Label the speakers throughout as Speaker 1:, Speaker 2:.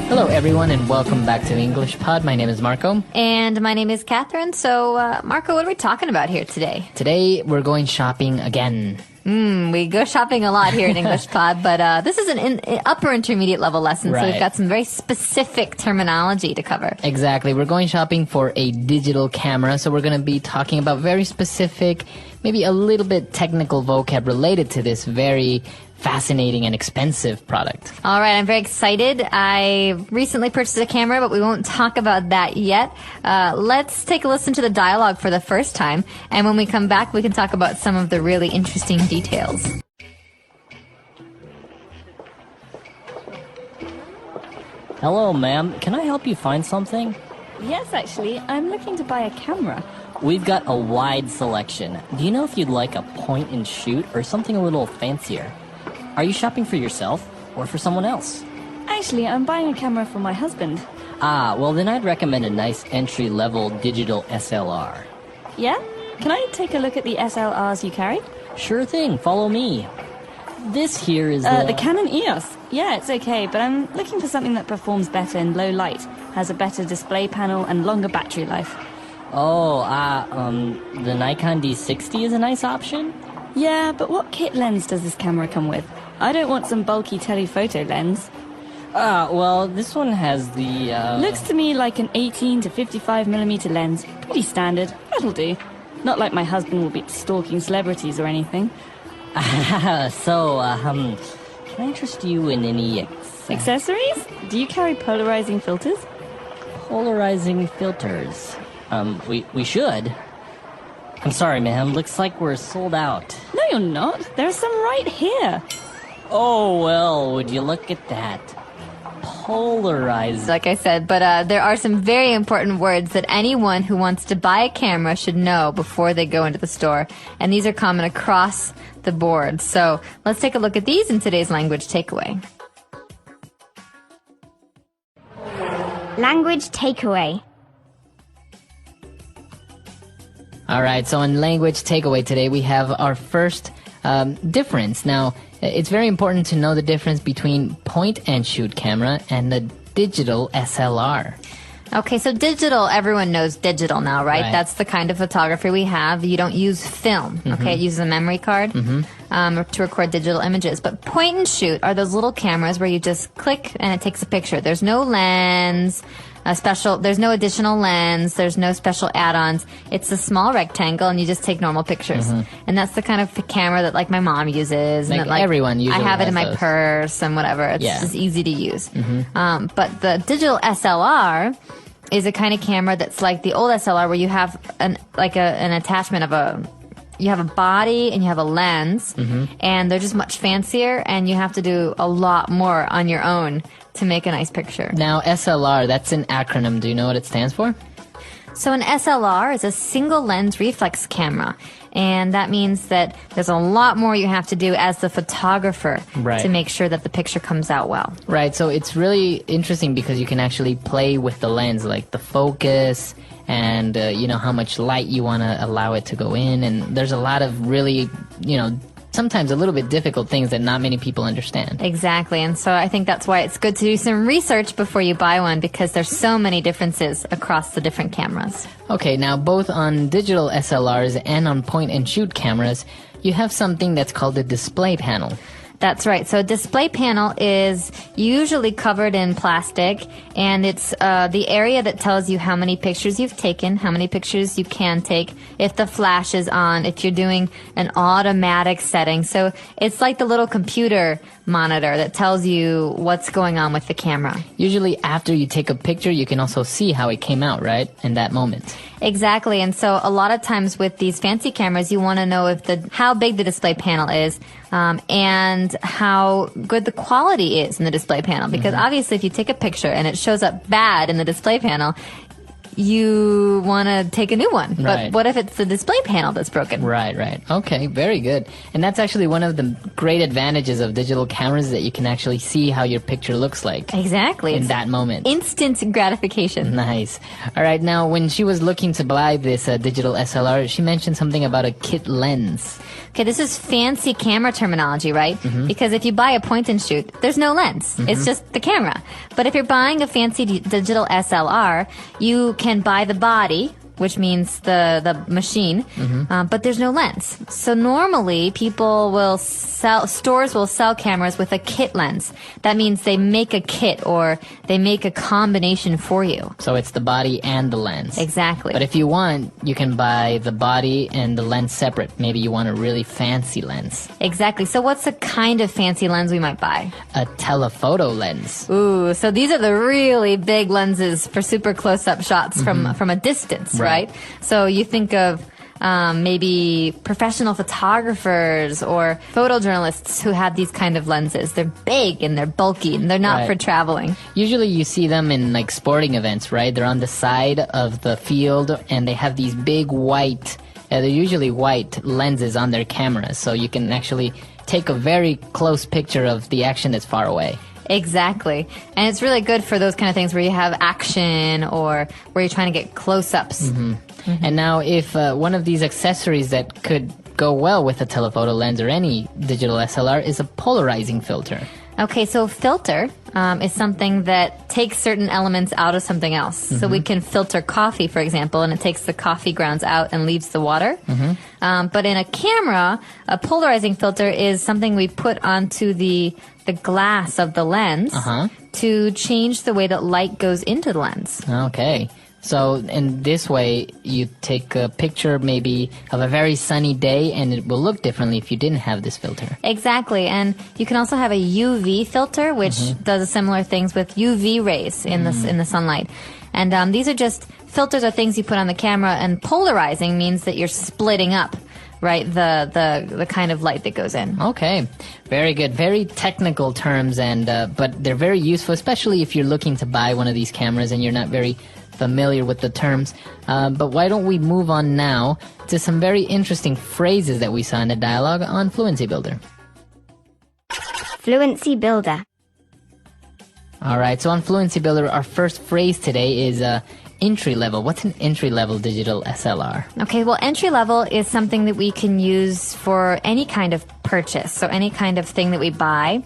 Speaker 1: Hello, everyone, and welcome back to English Pod. My name is Marco.
Speaker 2: And my name is Catherine. So, Marco, what are we talking about here today?
Speaker 1: Today, we're going shopping again.
Speaker 2: We go shopping a lot here at English Pod, but this is an upper intermediate level lesson, so we've got some very specific terminology to cover.
Speaker 1: Exactly. We're going shopping for a digital camera, so we're going to be talking about very specific, maybe a little bit technical vocab related to this very fascinating and expensive product.
Speaker 2: All right, I'm very excited. I recently purchased a camera, but we won't talk about that yet. Let's take a listen to the dialogue for the first time, and when we come back, we can talk about some of the really interesting details.
Speaker 3: Hello, ma'am. Can I help you find something?
Speaker 4: Yes, actually. I'm looking to buy a camera.
Speaker 3: We've got a wide selection. Do you know if you'd like a point and shoot or something a little fancier? Are you shopping for yourself or for someone else?
Speaker 4: Actually, I'm buying a camera for my husband.
Speaker 3: Ah, well then I'd recommend a nice entry-level digital SLR.
Speaker 4: Yeah? Can I take a look at the SLRs you carry?
Speaker 3: Sure thing, follow me. This here is
Speaker 4: the Canon EOS. Yeah, it's okay, but I'm looking for something that performs better in low light, has a better display panel and longer battery life.
Speaker 3: Oh, the Nikon D60 is a nice option?
Speaker 4: Yeah, but what kit lens does this camera come with? I don't want some bulky telephoto lens.
Speaker 3: Well, this one has the,
Speaker 4: Looks to me like an 18 to 55mm lens. Pretty standard. That'll do. Not like my husband will be stalking celebrities or anything.
Speaker 3: Can I interest you in any
Speaker 4: accessories? Do you carry polarizing filters?
Speaker 3: Polarizing filters? We should. I'm sorry, ma'am. Looks like we're sold out.
Speaker 4: No, you're not. There are some right here.
Speaker 3: Oh, well, would you look at that? Polarizing.
Speaker 2: Like I said, but there are some very important words that anyone who wants to buy a camera should know before they go into the store. And these are common across the board. So let's take a look at these in today's language takeaway.
Speaker 5: Language takeaway.
Speaker 1: All right, so in language takeaway today, we have our first difference. Now, it's very important to know the difference between point-and-shoot camera and the digital SLR.
Speaker 2: Okay, so digital, everyone knows digital now, right? That's the kind of photography we have. You don't use film, okay? It uses a memory card to record digital images. But point and shoot are those little cameras where you just click and it takes a picture. There's no lens, there's no additional lens, there's no special add-ons. It's a small rectangle and you just take normal pictures. And that's the kind of camera that like my mom uses.
Speaker 1: Like
Speaker 2: and that,
Speaker 1: everyone usually
Speaker 2: I have it in my
Speaker 1: those.
Speaker 2: Purse and whatever. It's just easy to use. But the digital SLR is a kind of camera that's like the old SLR where you have an attachment of you have a body and you have a lens and they're just much fancier and you have to do a lot more on your own to make a nice picture.
Speaker 1: Now, SLR, that's an acronym. Do you know what it stands for?
Speaker 2: So an SLR is a single lens reflex camera, and that means that there's a lot more you have to do as the photographer to make sure that the picture comes out well.
Speaker 1: Right, so it's really interesting because you can actually play with the lens, like the focus and, how much light you want to allow it to go in, and there's a lot of really, sometimes a little bit difficult things that not many people understand.
Speaker 2: Exactly, and so I think that's why it's good to do some research before you buy one because there's so many differences across the different cameras.
Speaker 1: Okay, now both on digital SLRs and on point-and-shoot cameras, you have something that's called a display panel.
Speaker 2: That's right. So a display panel is usually covered in plastic, and it's the area that tells you how many pictures you've taken, how many pictures you can take, if the flash is on, if you're doing an automatic setting. So it's like the little computer monitor that tells you what's going on with the camera.
Speaker 1: Usually after you take a picture, you can also see how it came out, right? In that moment.
Speaker 2: Exactly. And so a lot of times with these fancy cameras, you want to know how big the display panel is, and how good the quality is in the display panel. Because obviously if you take a picture and it shows up bad in the display panel, you want to take a new one.
Speaker 1: Right.
Speaker 2: But what if it's the display panel that's broken?
Speaker 1: Right. Okay, very good. And that's actually one of the great advantages of digital cameras, that you can actually see how your picture looks like.
Speaker 2: Exactly.
Speaker 1: In
Speaker 2: It's
Speaker 1: that moment.
Speaker 2: instant gratification.
Speaker 1: Nice. All right, now when she was looking to buy this digital SLR, she mentioned something about a kit lens.
Speaker 2: Okay, this is fancy camera terminology, right? Because if you buy a point and shoot, there's no lens. It's just the camera. But if you're buying a fancy digital SLR, you can buy the body, which means the machine, but there's no lens. So normally stores will sell cameras with a kit lens. That means they make a kit, or they make a combination for you.
Speaker 1: So it's the body and the lens.
Speaker 2: Exactly.
Speaker 1: But if you want, you can buy the body and the lens separate. Maybe you want a really fancy lens.
Speaker 2: Exactly. So what's the kind of fancy lens we might buy?
Speaker 1: A telephoto lens.
Speaker 2: Ooh, so these are the really big lenses for super close-up shots from a distance, right? So you think of maybe professional photographers or photojournalists who have these kind of lenses. They're big and they're bulky and they're not for traveling.
Speaker 1: Usually you see them in like sporting events, right? They're on the side of the field and they have these big white, they're usually white lenses on their cameras. So you can actually take a very close picture of the action that's far away.
Speaker 2: Exactly. And it's really good for those kind of things where you have action or where you're trying to get close-ups.
Speaker 1: And now if one of these accessories that could go well with a telephoto lens or any digital SLR is a polarizing filter.
Speaker 2: Okay, so filter is something that takes certain elements out of something else. So we can filter coffee, for example, and it takes the coffee grounds out and leaves the water. But in a camera, a polarizing filter is something we put onto the glass of the lens to change the way that light goes into the lens.
Speaker 1: Okay. So in this way, you take a picture maybe of a very sunny day and it will look differently if you didn't have this filter.
Speaker 2: Exactly. And you can also have a UV filter, which does similar things with UV rays in the sunlight. And these are just filters or things you put on the camera, and polarizing means that you're splitting up, right, the kind of light that goes in.
Speaker 1: Okay, very good. Very technical terms, and but they're very useful, especially if you're looking to buy one of these cameras and you're not very familiar with the terms. But why don't we move on now to some very interesting phrases that we saw in the dialogue on Fluency Builder.
Speaker 5: Fluency Builder.
Speaker 1: All right, so on Fluency Builder, our first phrase today is entry level. What's an entry level digital SLR?
Speaker 2: Okay, well, entry level is something that we can use for any kind of purchase, so any kind of thing that we buy.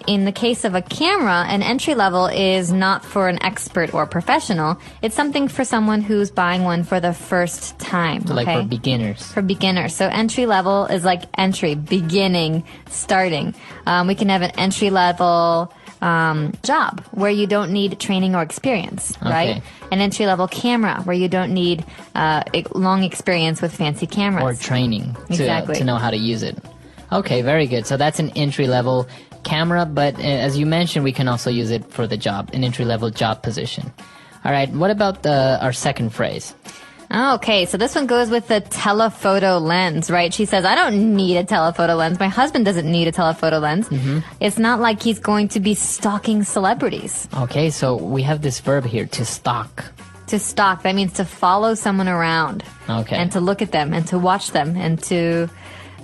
Speaker 2: In the case of a camera, an entry level is not for an expert or professional. It's something for someone who's buying one for the first time.
Speaker 1: So like for beginners.
Speaker 2: For beginners. So entry level is like entry, beginning, starting. We can have an entry level job where you don't need training or experience, right?
Speaker 1: Okay.
Speaker 2: An entry-level camera where you don't need long experience with fancy cameras.
Speaker 1: Or training
Speaker 2: Exactly.
Speaker 1: to know how to use it. Okay, very good. So that's an entry-level camera, but as you mentioned, we can also use it for the job, an entry-level job position. All right, what about our second phrase?
Speaker 2: Okay, so this one goes with the telephoto lens, right? She says, I don't need a telephoto lens. My husband doesn't need a telephoto lens. It's not like he's going to be stalking celebrities.
Speaker 1: Okay, so we have this verb here, to stalk.
Speaker 2: To stalk, that means to follow someone around.
Speaker 1: Okay.
Speaker 2: And to look at them and to watch them and to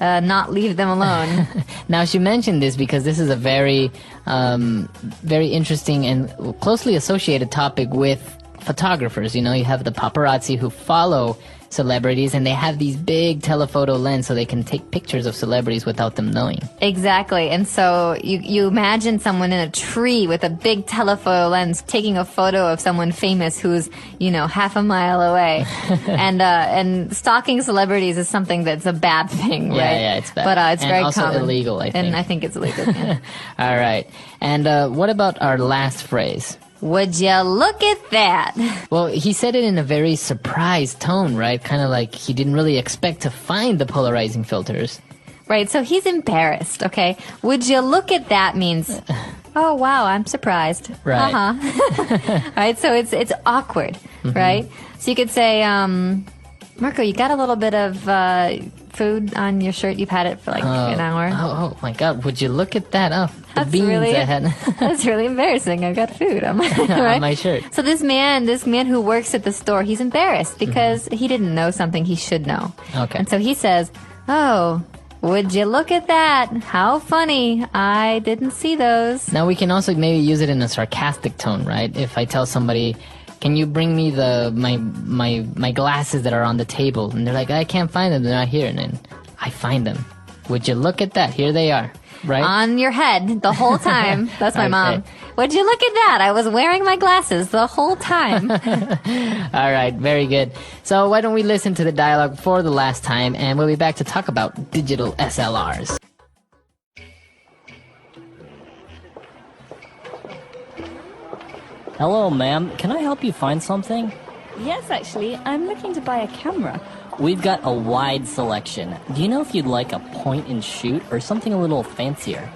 Speaker 2: not leave them alone.
Speaker 1: Now, she mentioned this because this is a very, very interesting and closely associated topic with photographers. You know, you have the paparazzi who follow celebrities and they have these big telephoto lens so they can take pictures of celebrities without them knowing.
Speaker 2: Exactly. And so you imagine someone in a tree with a big telephoto lens taking a photo of someone famous who's, you know, half a mile away. And stalking celebrities is something that's a bad thing, right?
Speaker 1: Yeah, it's bad.
Speaker 2: But it's
Speaker 1: and
Speaker 2: very
Speaker 1: also
Speaker 2: common.
Speaker 1: illegal, I think.
Speaker 2: And I think it's illegal. Yeah.
Speaker 1: All right. And what about our last phrase?
Speaker 2: Would you look at that?
Speaker 1: Well, he said it in a very surprised tone, right? Kind of like he didn't really expect to find the polarizing filters.
Speaker 2: Right, so he's embarrassed, okay? Would you look at that means, oh, wow, I'm surprised.
Speaker 1: Right.
Speaker 2: Right, so it's awkward, right? So you could say, Marco, you got a little bit of food on your shirt. You've had it for like an hour.
Speaker 1: Oh my God! Would you look at that? Oh, the
Speaker 2: That's
Speaker 1: beans
Speaker 2: really,
Speaker 1: I had
Speaker 2: that's really embarrassing. I've got food on my,
Speaker 1: on my shirt.
Speaker 2: So this man who works at the store, he's embarrassed because he didn't know something he should know.
Speaker 1: Okay.
Speaker 2: And so he says, "Oh, would you look at that? How funny! I didn't see those."
Speaker 1: Now we can also maybe use it in a sarcastic tone, right? If I tell somebody, "Can you bring me my glasses that are on the table?" And they're like, "I can't find them. They're not here." And then I find them. Would you look at that? Here they are, right?
Speaker 2: On your head the whole time. That's my mom. Would you look at that? I was wearing my glasses the whole time.
Speaker 1: All right, very good. So why don't we listen to the dialogue for the last time, and we'll be back to talk about digital SLRs.
Speaker 3: Hello, ma'am. Can I help you find something?
Speaker 4: Yes, actually, I'm looking to buy a camera.
Speaker 3: We've got a wide selection. Do you know if you'd like a point and shoot or something a little fancier?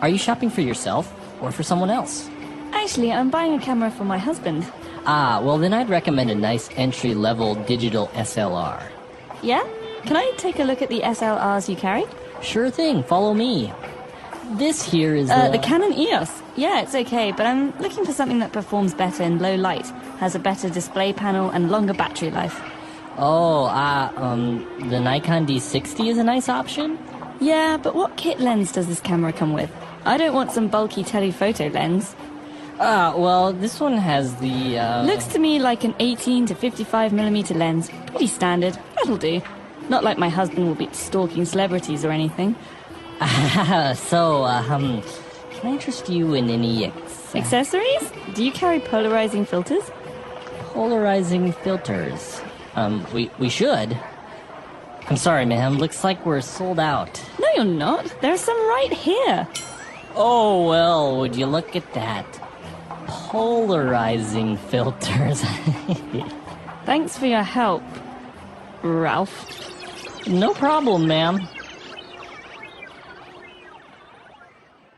Speaker 3: Are you shopping for yourself or for someone else?
Speaker 4: Actually, I'm buying a camera for my husband.
Speaker 3: Ah, well then I'd recommend a nice entry-level digital SLR.
Speaker 4: Yeah? Can I take a look at the SLRs you carry?
Speaker 3: Sure thing, follow me. This here is
Speaker 4: the Canon EOS. Yeah, it's okay, but I'm looking for something that performs better in low light, has a better display panel, and longer battery life.
Speaker 3: Oh, the Nikon D60 is a nice option?
Speaker 4: Yeah, but what kit lens does this camera come with? I don't want some bulky telephoto lens.
Speaker 3: Well, this one has the,
Speaker 4: Looks to me like an 18 to 55mm lens. Pretty standard. That'll do. Not like my husband will be stalking celebrities or anything.
Speaker 3: Can I interest you in any
Speaker 4: Accessories? Do you carry polarizing filters?
Speaker 3: polarizing filters? We should. I'm sorry, ma'am. Looks like we're sold out.
Speaker 4: No, you're not. There are some right here.
Speaker 3: Oh, well, would you look at that? Polarizing filters.
Speaker 4: Thanks for your help, Ralph.
Speaker 3: No problem, ma'am.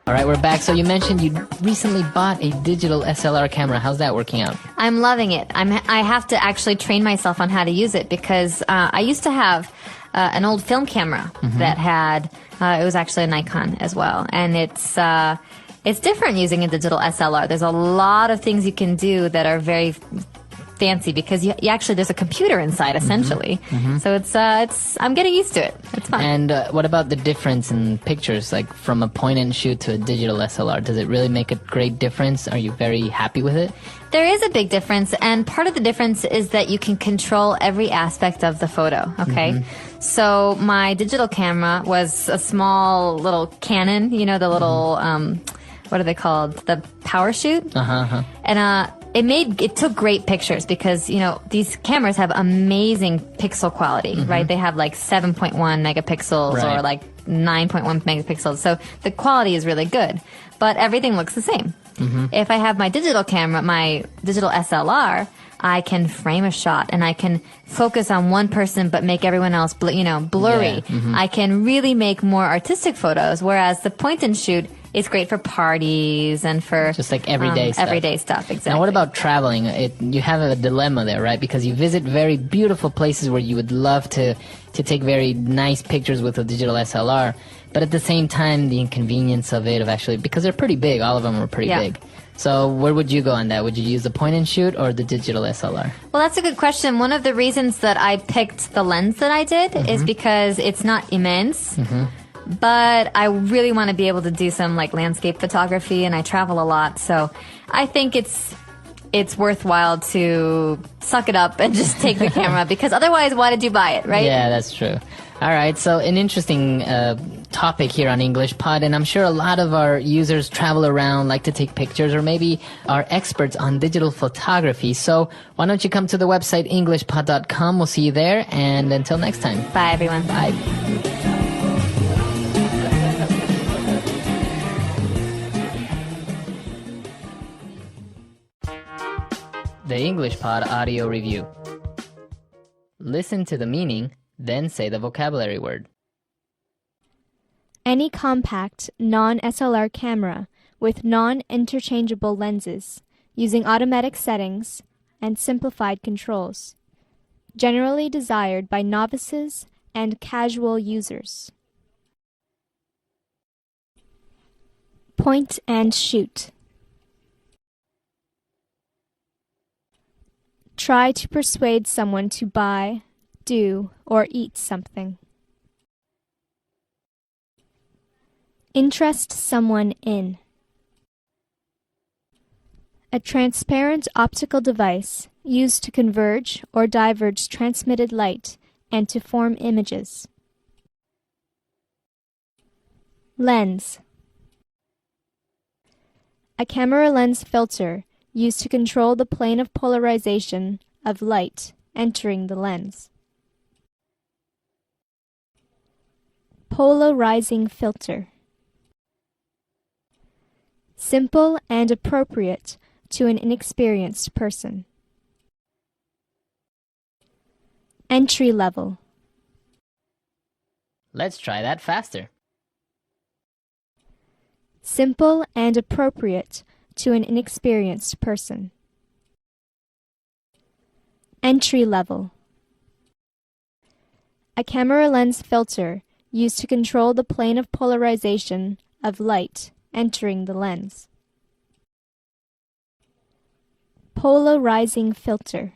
Speaker 1: All right, we're back. So you mentioned you recently bought a digital SLR camera. How's that working out?
Speaker 2: I'm loving it. I have to actually train myself on how to use it because I used to have an old film camera that had it was actually a Nikon as well, and it's different using a digital SLR. There's a lot of things you can do that are very fancy because you actually there's a computer inside essentially. So it's I'm getting used to it. It's fun.
Speaker 1: And what about the difference in pictures, like from a point and shoot to a digital SLR? Does it really make a great difference? Are you very happy with it?
Speaker 2: There is a big difference, and part of the difference is that you can control every aspect of the photo, okay? So my digital camera was a small little Canon, you know, the little, what are they called? The power shoot? And it took great pictures because, you know, these cameras have amazing pixel quality, right? They have like 7.1 megapixels or like 9.1 megapixels. So the quality is really good, but everything looks the same. If I have my digital camera, my digital SLR, I can frame a shot and I can focus on one person but make everyone else, blurry. I can really make more artistic photos, whereas the point and shoot is great for parties and for
Speaker 1: just like everyday stuff.
Speaker 2: Everyday stuff, exactly.
Speaker 1: Now, what about traveling? You have a dilemma there, right? Because you visit very beautiful places where you would love to take very nice pictures with a digital SLR, but at the same time, the inconvenience of actually, because they're pretty big, all of them are pretty big. So where would you go on that? Would you use the point and shoot or the digital SLR?
Speaker 2: Well, that's a good question. One of the reasons that I picked the lens that I did is because it's not immense. But I really want to be able to do some like landscape photography, and I travel a lot, so I think it's worthwhile to suck it up and just take the camera because otherwise, why did you buy it, right?
Speaker 1: Yeah, that's true. All right, so an interesting topic here on English Pod, and I'm sure a lot of our users travel around, like to take pictures, or maybe are experts on digital photography. So why don't you come to the website englishpod.com? We'll see you there, and until next time.
Speaker 2: Bye, everyone.
Speaker 1: Bye. The English Pod Audio Review. Listen to the meaning, then say the vocabulary word.
Speaker 5: Any compact, non-SLR camera with non-interchangeable lenses using automatic settings and simplified controls. generally desired by novices and casual users. Point and shoot. Try to persuade someone to buy, do, or eat something. Interest someone in. A transparent optical device used to converge or diverge transmitted light and to form images. Lens. A camera lens filter used to control the plane of polarization of light entering the lens. Polarizing filter. Simple and appropriate to an inexperienced person. Entry level.
Speaker 1: Let's try that faster.
Speaker 5: Simple and appropriate to an inexperienced person. Entry level. A camera lens filter used to control the plane of polarization of light entering the lens. Polarizing filter.